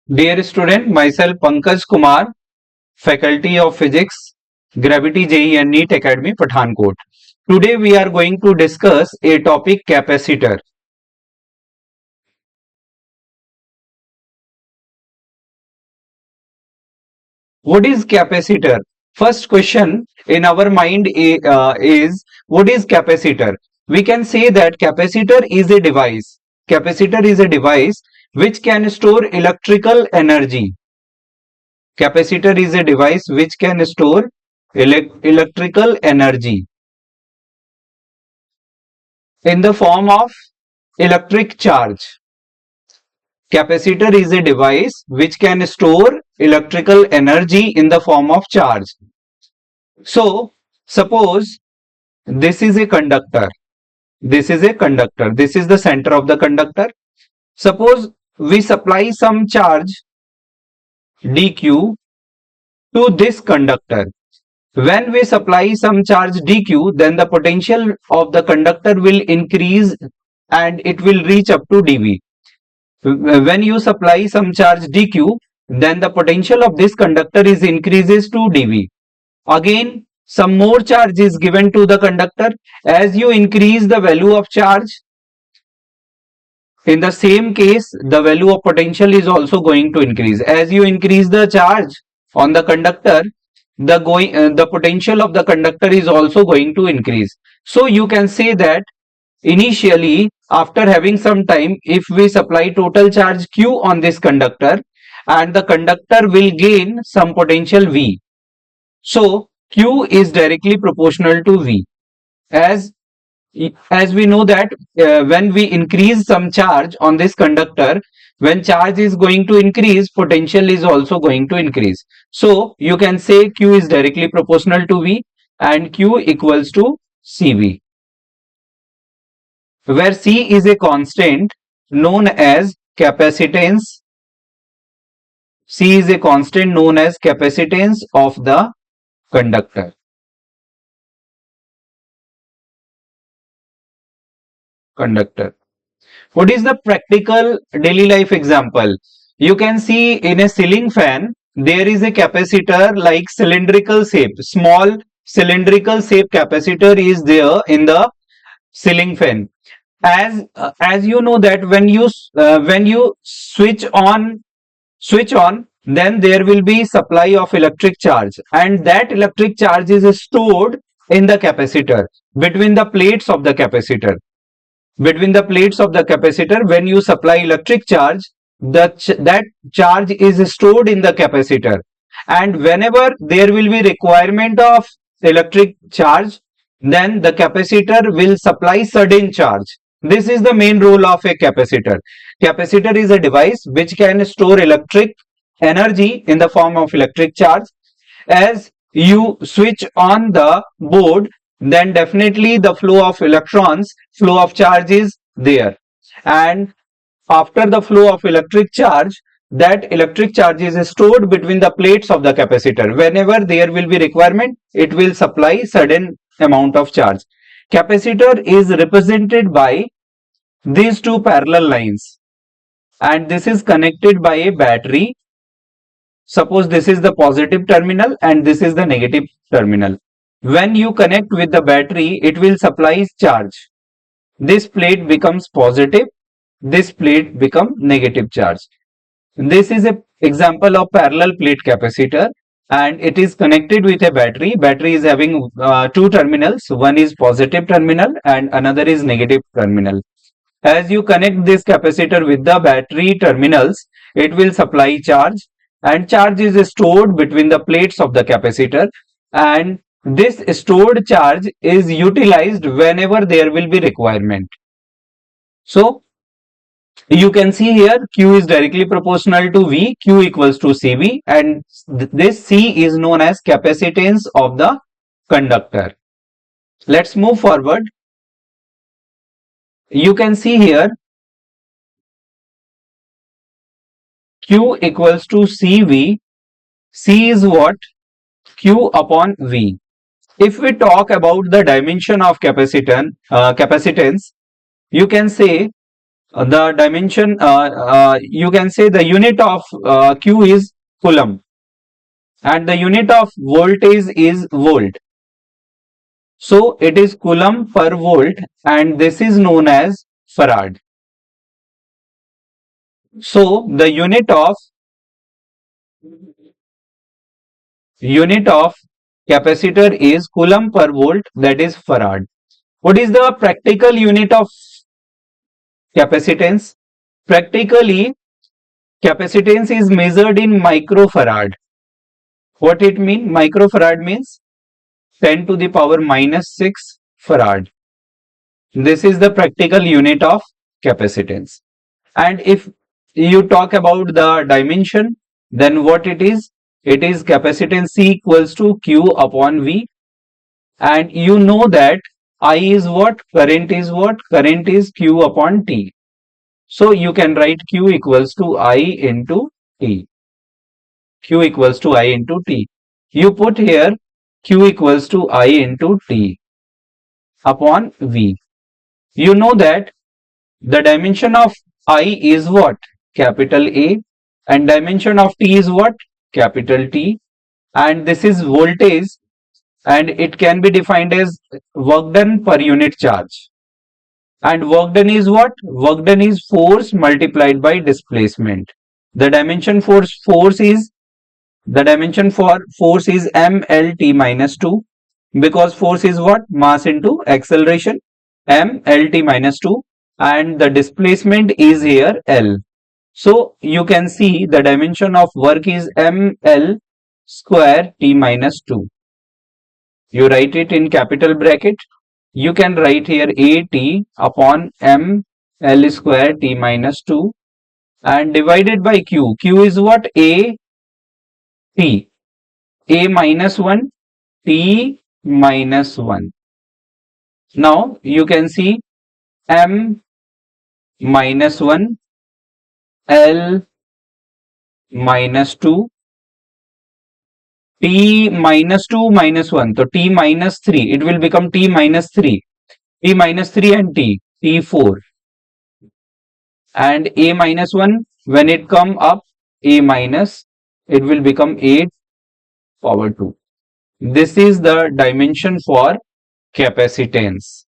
Dear student, myself Pankaj Kumar, Faculty of Physics, Gravity JEE and NEET Academy, Pathankot. Today we are going to discuss a topic capacitor. What is capacitor? First question in our mind is what is capacitor? We can say that capacitor is a device. Capacitor is a device which can store electrical energy. Capacitor is a device which can store electrical energy in the form of electric charge. Capacitor is a device which can store electrical energy in the form of charge. So, suppose this is a conductor. This is a conductor. This is the center of the conductor. Suppose we supply some charge dq to this conductor. When we supply some charge dq, then the potential of the conductor will increase and it will reach up to dV. When you supply some charge dq, then the potential of this conductor is increases to dV. Again, some more charge is given to the conductor. As you increase the value of charge, in the same case, the value of potential is also going to increase. As you increase the charge on the conductor, the potential of the conductor is also going to increase. So you can say that initially, after having some time, if we supply total charge Q on this conductor, and the conductor will gain some potential V. So Q is directly proportional to V. As we know that when we increase some charge on this conductor, when charge is going to increase, potential is also going to increase. So you can say Q is directly proportional to V and Q equals to CV, where C is a constant known as capacitance. C is a constant known as capacitance of the conductor. What is the practical daily life example? You can see in a ceiling fan, there is a capacitor like cylindrical shape. Small cylindrical shape capacitor is there in the ceiling fan. As you know that when you switch on, then there will be supply of electric charge, and that electric charge is stored in the capacitor between the plates of the capacitor. Between the plates of the capacitor, when you supply electric charge, that charge is stored in the capacitor, and whenever there will be requirement of electric charge, then the capacitor will supply sudden charge. This is the main role of a capacitor. Capacitor is a device which can store electric energy in the form of electric charge. As you switch on the board, then definitely the flow of electrons, flow of charge is there, and after the flow of electric charge, that electric charge is stored between the plates of the capacitor. Whenever there will be requirement, it will supply certain amount of charge. Capacitor is represented by these two parallel lines, and this is connected by a battery. Suppose this is the positive terminal and this is the negative terminal. When you connect with the battery, it will supply charge. This plate becomes positive, this plate becomes negative charge. This is an example of parallel plate capacitor, and it is connected with a battery. Battery is having two terminals. One is positive terminal and another is negative terminal. As you connect this capacitor with the battery terminals, it will supply charge, and charge is stored between the plates of the capacitor, and this stored charge is utilized whenever there will be requirement. So you can see here Q is directly proportional to V, Q equals to CV, and this C is known as capacitance of the conductor. Let's move forward. You can see here Q equals to CV. C is what? Q upon V. If we talk about the dimension of capacitance, you can say The dimension, you can say the unit of Q is coulomb, and the unit of voltage is volt. So it is coulomb per volt, and this is known as farad. So the unit of capacitor is coulomb per volt, that is farad. What is the practical unit of capacitance? Practically, capacitance is measured in microfarad. What it mean? Microfarad means 10 to the power minus 6 farad. This is the practical unit of capacitance. And if you talk about the dimension, then what it is? It is capacitance C equals to Q upon V. And you know that I is what? Current is what? Current is Q upon T. So you can write Q equals to I into T. Q equals to I into T. You put here Q equals to I into T upon V. You know that the dimension of I is what? Capital A, and dimension of T is what? Capital T, and this is voltage, and it can be defined as work done per unit charge. And work done is what? Work done is force multiplied by displacement. The dimension for force is mlt minus 2, because force is what? Mass into acceleration, mlt minus 2, and the displacement is here L. So you can see the dimension of work is ml square t minus 2. You write it in capital bracket. You can write here at upon ml square t minus 2 and divided by q. Q is what? A t. A minus 1, t minus 1. Now you can see m minus 1, L minus 2, t minus 2 minus 1. So t minus 3, it will become t minus 3. T minus 3 and t4. And a minus 1, when it come up, a minus, it will become 8 power 2. This is the dimension for capacitance.